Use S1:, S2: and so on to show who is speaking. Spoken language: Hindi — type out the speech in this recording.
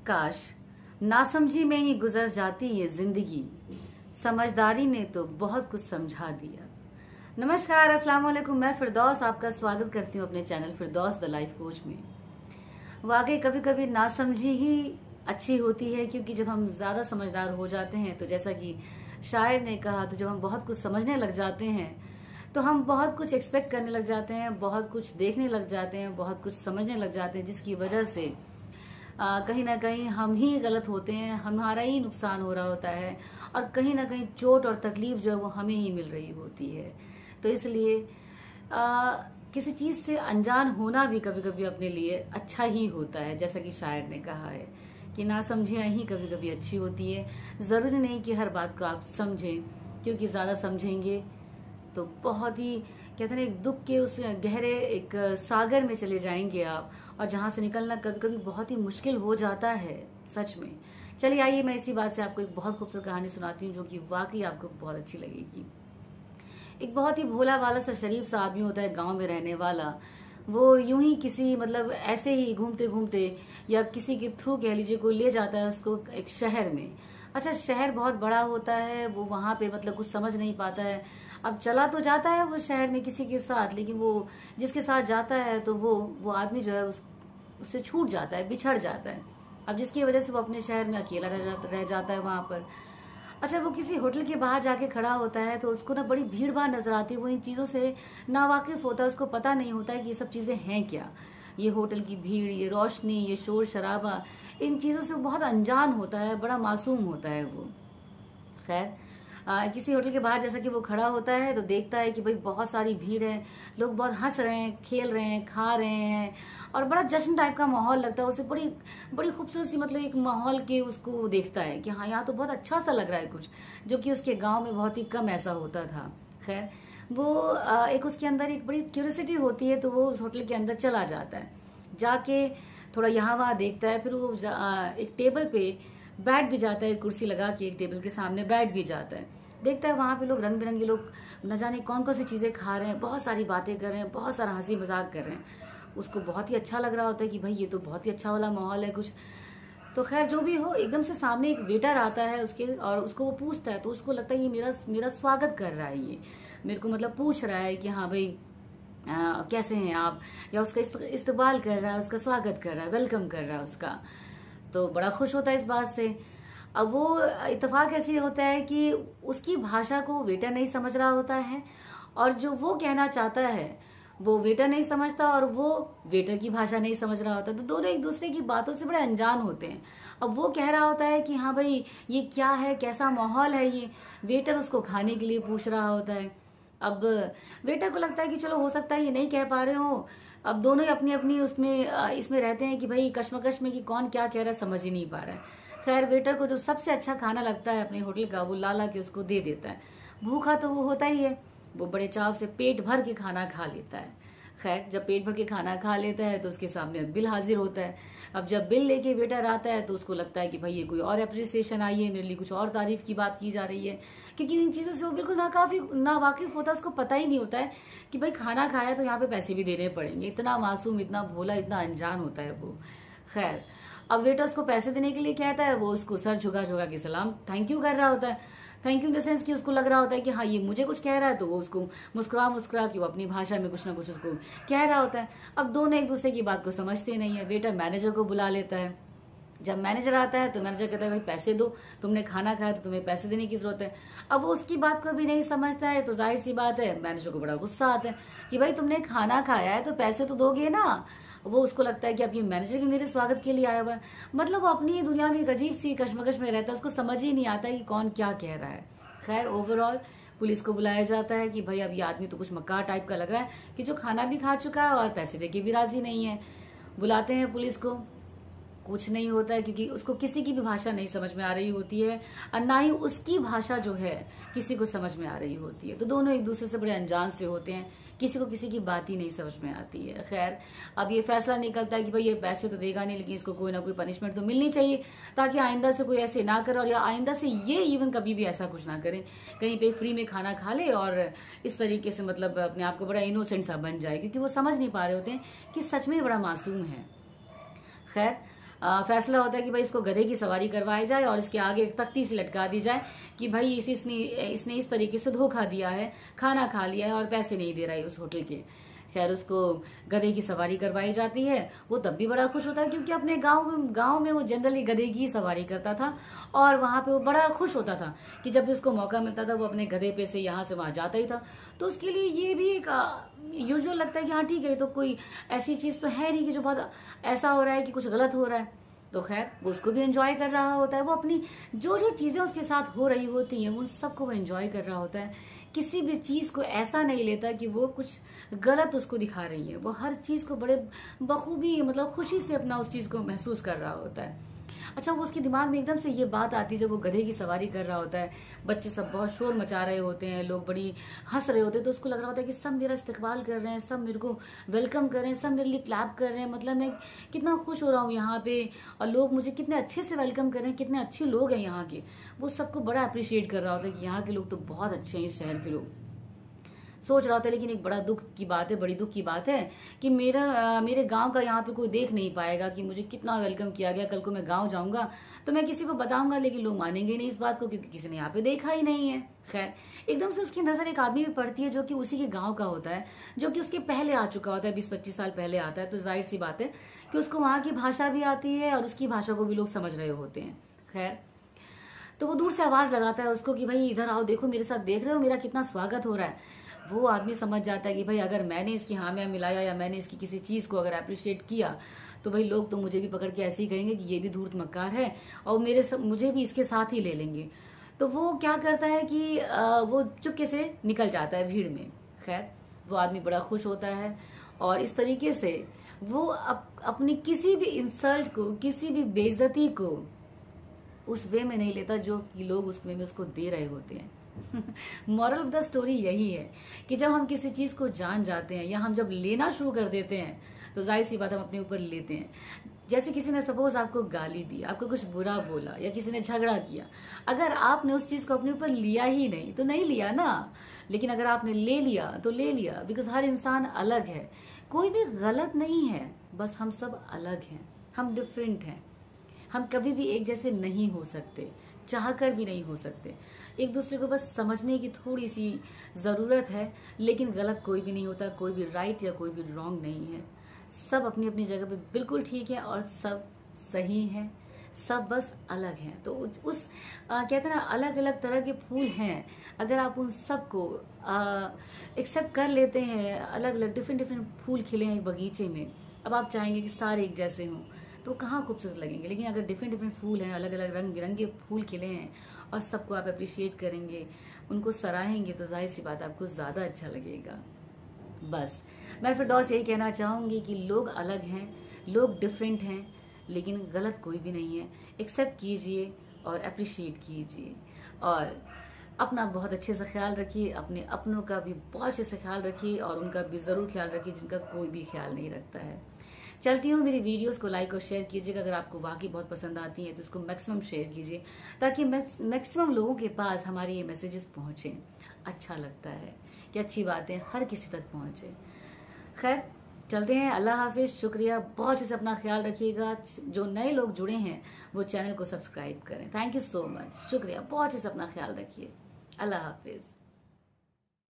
S1: काश नासमझी में ही गुजर जाती ये जिंदगी, समझदारी ने तो बहुत कुछ समझा दिया। नमस्कार, अस्सलाम वालेकुम। मैं फिरदौस आपका स्वागत करती हूँ अपने channel Firdaus the life coach में। वाकई कभी कभी नासमझी ही अच्छी होती है, क्योंकि जब हम ज्यादा समझदार हो जाते हैं तो जैसा कि शायर ने कहा, तो जब हम बहुत कुछ समझने लग जाते हैं तो हम बहुत कुछ एक्सपेक्ट करने लग जाते हैं, बहुत कुछ देखने लग जाते हैं, बहुत कुछ समझने लग जाते हैं, जिसकी वजह से कहीं ना कहीं हम ही गलत होते हैं, हमारा ही नुकसान हो रहा होता है और कहीं ना कहीं चोट और तकलीफ जो है वो हमें ही मिल रही होती है। तो इसलिए किसी चीज से अनजान होना भी कभी कभी अपने लिए अच्छा ही होता है। जैसा कि शायर ने कहा है कि नासमझियाँ ही कभी कभी अच्छी होती है। जरूरी नहीं कि हर बात को आप समझें, क्योंकि ज्यादा समझेंगे तो बहुत ही कहते हैं एक दुख के उस गहरे एक सागर में चले जाएंगे आप, और जहां से निकलना कभी कभी बहुत ही मुश्किल हो जाता है सच में। चलिए आइए मैं इसी बात से आपको एक बहुत खूबसूरत कहानी सुनाती हूँ, जो कि वाकई आपको बहुत अच्छी लगेगी। एक बहुत ही भोला वाला सा शरीफ सा आदमी होता है, गांव में रहने वाला। वो यूं ही किसी मतलब ऐसे ही घूमते घूमते या किसी के थ्रू कह लीजिए कोई ले जाता है उसको एक शहर में। अच्छा, शहर बहुत बड़ा होता है, वो वहां पे मतलब कुछ समझ नहीं पाता है। अब चला तो जाता है वो शहर में किसी के साथ, लेकिन वो जिसके साथ जाता है तो वो आदमी जो है उससे छूट जाता है, बिछड़ जाता है। अब जिसकी वजह से वो अपने शहर में अकेला रह जाता है वहां पर। अच्छा, वो किसी होटल के बाहर जाके खड़ा होता है तो उसको ना बड़ी भीड़ भाड़ नजर आती है। वो इन चीजों से नावाकिफ होता है, उसको पता नहीं होता है कि ये सब चीजें हैं क्या। ये होटल की भीड़, ये रोशनी, ये शोर शराबा, इन चीजों से बहुत अनजान होता है, बड़ा मासूम होता है वो। खैर किसी होटल के बाहर जैसा कि वो खड़ा होता है तो देखता है कि भाई बहुत सारी भीड़ है, लोग बहुत हंस रहे हैं, खेल रहे हैं, खा रहे हैं, और बड़ा जश्न टाइप का माहौल लगता है उसे। बड़ी बड़ी खूबसूरत सी मतलब एक माहौल के उसको देखता है कि हाँ यहाँ तो बहुत अच्छा सा लग रहा है कुछ, जो कि उसके गांव में बहुत ही कम ऐसा होता था। खैर वो एक उसके अंदर एक बड़ी क्यूरियोसिटी होती है, तो वो उस होटल के अंदर चला जाता है। जाके थोड़ा यहाँ वहाँ देखता है, फिर वो एक टेबल पे बैठ भी जाता है, कुर्सी लगा के एक टेबल के सामने बैठ भी जाता है। देखता है वहां पे लोग रंग बिरंगे लोग न जाने कौन कौन सी चीजें खा रहे हैं, बहुत सारी बातें कर रहे हैं, बहुत सारा हंसी मजाक कर रहे हैं। उसको बहुत ही अच्छा लग रहा होता है कि भाई ये तो बहुत ही अच्छा वाला माहौल है कुछ। तो खैर जो भी हो, एकदम से सामने एक वेटर आता है उसके, और उसको वो पूछता है, तो उसको लगता है ये मेरा स्वागत कर रहा है, ये मेरे को मतलब पूछ रहा है कि हाँ भाई कैसे हैं आप, या उसका इस्तकबाल कर रहा है, उसका स्वागत कर रहा है, वेलकम कर रहा है उसका। तो बड़ा खुश होता है इस बात से। अब वो इत्तेफाक ऐसे होता है कि उसकी भाषा को वेटर नहीं समझ रहा होता है, और जो वो कहना चाहता है वो वेटर नहीं समझता, और वो वेटर की भाषा नहीं समझ रहा होता। तो दोनों एक दूसरे की बातों से बड़े अनजान होते हैं। अब वो कह रहा होता है कि हाँ भाई ये क्या है, कैसा माहौल है ये। वेटर उसको खाने के लिए पूछ रहा होता है। अब वेटर को लगता है कि चलो हो सकता है ये नहीं कह पा रहे हो। अब दोनों ही अपनी अपनी उसमें इसमें रहते हैं कि भाई कश्मकश में कि कौन क्या कह रहा है, समझ ही नहीं पा रहा है। खैर वेटर को जो सबसे अच्छा खाना लगता है अपने होटल का, वो ला के उसको दे देता है। भूखा तो वो होता ही है, वो बड़े चाव से पेट भर के खाना खा लेता है। खैर जब पेट भर के खाना खा लेता है तो उसके सामने बिल हाजिर होता है। अब जब बिल लेके वेटर आता है तो उसको लगता है कि भाई ये कोई और अप्रिसिएशन आई है, मेरे लिए कुछ और तारीफ की बात की जा रही है, क्योंकि इन चीजों से वो बिल्कुल नावाकिफ होता है। उसको पता ही नहीं होता है कि भाई खाना खाया तो यहाँ पे पैसे भी देने पड़ेंगे। इतना मासूम, इतना भोला, इतना अनजान होता है वो। खैर अब वेटर उसको पैसे देने के लिए कहता है, वो उसको सर झुका झुका के सलाम थैंक यू कर रहा होता है। Thank you in the sense कि उसको लग रहा होता है कि हाँ ये मुझे कुछ कह रहा है, तो वो उसको मुस्कुरा के वो अपनी भाषा में कुछ ना कुछ उसको कह रहा होता है। अब दोनों एक दूसरे की बात को समझते नहीं है। वेटर मैनेजर को बुला लेता है। जब मैनेजर आता है तो मैनेजर कहता है भाई पैसे दो, तुमने खाना खाया तो तुम्हें पैसे देने की जरूरत है। अब वो उसकी बात को भी नहीं समझता है, तो जाहिर सी बात है मैनेजर को बड़ा गुस्सा आता है कि भाई तुमने खाना खाया है तो पैसे तो दोगे ना। वो उसको लगता है कि अब ये मैनेजर भी मेरे स्वागत के लिए आया हुआ है। मतलब वो अपनी दुनिया में एक अजीब सी कश्मकश में रहता है, उसको समझ ही नहीं आता है कि कौन क्या कह रहा है। खैर ओवरऑल पुलिस को बुलाया जाता है कि भाई अब ये आदमी तो कुछ मक्कार टाइप का लग रहा है कि जो खाना भी खा चुका है और पैसे देके भी राजी नहीं है। बुलाते हैं पुलिस को, कुछ नहीं होता है, क्योंकि उसको किसी की भी भाषा नहीं समझ में आ रही होती है, और ना ही उसकी भाषा जो है किसी को समझ में आ रही होती है। तो दोनों एक दूसरे से बड़े अनजान से होते हैं, किसी को किसी की बात ही नहीं समझ में आती है। खैर अब ये फैसला निकलता है कि भाई ये पैसे तो देगा नहीं, लेकिन इसको कोई ना कोई पनिशमेंट तो मिलनी चाहिए, ताकि आइंदा से कोई ऐसे ना करे, और या आइंदा से ये इवन कभी भी ऐसा कुछ ना करे, कहीं पे फ्री में खाना खा ले और इस तरीके से मतलब अपने आप को बड़ा इनोसेंट सा बन जाए, क्योंकि वो समझ नहीं पा रहे होते हैं कि सच में बड़ा मासूम है। खैर फैसला होता है कि भाई इसको गधे की सवारी करवाई जाए और इसके आगे एक तख्ती से लटका दी जाए कि भाई इसने इस तरीके से धोखा दिया है, खाना खा लिया है और पैसे नहीं दे रहा है उस होटल के। खैर उसको गधे की सवारी करवाई जाती है। वो तब भी बड़ा खुश होता है क्योंकि अपने गांव में वो जनरली गधे की सवारी करता था और वहां पे वो बड़ा खुश होता था कि जब भी उसको मौका मिलता था वो अपने गधे पे से यहाँ से वहां जाता ही था। तो उसके लिए ये भी एक यूजुअल लगता है कि हाँ ठीक है, तो कोई ऐसी चीज तो है नहीं कि जो बहुत ऐसा हो रहा है कि कुछ गलत हो रहा है। तो खैर वो उसको भी एंजॉय कर रहा होता है। वो अपनी जो जो चीजें उसके साथ हो रही होती हैं उन सबको वो एंजॉय कर रहा होता है। किसी भी चीज को ऐसा नहीं लेता कि वो कुछ गलत उसको दिखा रही है। वो हर चीज को बड़े बखूबी मतलब खुशी से अपना उस चीज को महसूस कर रहा होता है। अच्छा, वो उसके दिमाग में एकदम से ये बात आती है जब वो गधे की सवारी कर रहा होता है, बच्चे सब बहुत शोर मचा रहे होते हैं, लोग बड़ी हंस रहे होते हैं, तो उसको लग रहा होता है कि सब मेरा इस्तकबाल कर रहे हैं, सब मेरे को वेलकम कर रहे हैं, सब मेरे लिए क्लैप कर रहे हैं। मतलब मैं कितना खुश हो रहा हूँ यहाँ पे और लोग मुझे कितने अच्छे से वेलकम कर रहे हैं, कितने अच्छे लोग हैं यहाँ के। वो सबको बड़ा अप्रिशिएट कर रहा होता है कि यहाँ के लोग तो बहुत अच्छे हैं, इस शहर के लोग। सोच रहा था लेकिन एक बड़ा दुख की बात है, बड़ी दुख की बात है कि मेरे गांव का यहाँ पे कोई देख नहीं पाएगा कि मुझे कितना वेलकम किया गया। कल को मैं गांव जाऊंगा तो मैं किसी को बताऊंगा लेकिन लोग मानेंगे नहीं इस बात को क्योंकि किसी ने यहाँ पे देखा ही नहीं है। खैर एकदम से उसकी नजर एक आदमी पे पड़ती है जो कि उसी के गाँव का होता है, जो कि उसके पहले आ चुका होता है, 20-25 साल पहले आता है। तो जाहिर सी बात है कि उसको वहां की भाषा भी आती है और उसकी भाषा को भी लोग समझ रहे होते हैं। खैर तो वो दूर से आवाज लगाता है उसको कि भाई इधर आओ, देखो मेरे साथ, देख रहे हो मेरा कितना स्वागत हो रहा है। वो आदमी समझ जाता है कि भाई अगर मैंने इसकी हामिया मिलाया या मैंने इसकी किसी चीज को अगर अप्रिशिएट किया तो भाई लोग तो मुझे भी पकड़ के ऐसे ही कहेंगे कि ये भी धूर्त मक्कार है और मुझे भी इसके साथ ही ले लेंगे। तो वो क्या करता है कि वो चुपके से निकल जाता है भीड़ में। खैर वो आदमी बड़ा खुश होता है और इस तरीके से वो अपनी किसी भी इंसल्ट को, किसी भी बेइज्जती को उस वे में नहीं लेता जो कि लोग उस वे में उसको दे रहे होते हैं। मॉरल ऑफ द स्टोरी यही है कि जब हम किसी चीज को जान जाते हैं या हम जब लेना शुरू कर देते हैं तो जाहिर सी बात हम अपने ऊपर लेते हैं। जैसे किसी ने सपोज आपको गाली दी, आपको कुछ बुरा बोला या किसी ने झगड़ा किया, अगर आपने उस चीज को अपने ऊपर लिया ही नहीं तो नहीं लिया ना, लेकिन अगर आपने ले लिया तो ले लिया। बिकॉज हर इंसान अलग है, कोई भी गलत नहीं है, बस हम सब अलग हैं, हम डिफरेंट हैं। हम कभी भी एक जैसे नहीं हो सकते, चाहकर भी नहीं हो सकते। एक दूसरे को बस समझने की थोड़ी सी जरूरत है, लेकिन गलत कोई भी नहीं होता, कोई भी राइट या कोई भी रॉन्ग नहीं है। सब अपनी अपनी जगह पे बिल्कुल ठीक है और सब सही है, सब बस अलग हैं। तो उस कहते हैं ना अलग अलग तरह के फूल हैं, अगर आप उन सबको एक्सेप्ट कर लेते हैं, अलग अलग डिफरेंट फूल खिले हैं एक बगीचे में, अब आप चाहेंगे कि सारे एक जैसे हों तो कहाँ खूबसूरत लगेंगे। लेकिन अगर डिफरेंट फूल हैं, अलग अलग रंग बिरंगे फूल खिले हैं और सबको आप अप्रिशिएट करेंगे, उनको सराहेंगे तो जाहिर सी बात आपको ज्यादा अच्छा लगेगा। बस मैं फिरदौस यही कहना चाहूंगी कि लोग अलग हैं, लोग डिफरेंट हैं, लेकिन गलत कोई भी नहीं है। एक्सेप्ट कीजिए और अप्रिशिएट कीजिए और अपना बहुत अच्छे से ख्याल रखिए, अपने अपनों का भी बहुत अच्छे से ख्याल रखिए और उनका भी जरूर ख्याल रखिए जिनका कोई भी ख्याल नहीं रखता है। चलती हूँ, मेरी वीडियोस को लाइक और शेयर कीजिएगा। अगर आपको वाकई बहुत पसंद आती है तो इसको मैक्सिमम शेयर कीजिए ताकि मैक्सिमम लोगों के पास हमारे ये मैसेजेस पहुंचे। अच्छा लगता है कि अच्छी बातें हर किसी तक पहुंचे। खैर चलते हैं, अल्लाह हाफिज, शुक्रिया, बहुत अच्छे से अपना ख्याल रखिएगा। जो नए लोग जुड़े हैं वो चैनल को सब्सक्राइब करें। थैंक यू सो मच, शुक्रिया, बहुत अच्छे से अपना ख्याल रखिए। अल्लाह हाफिज।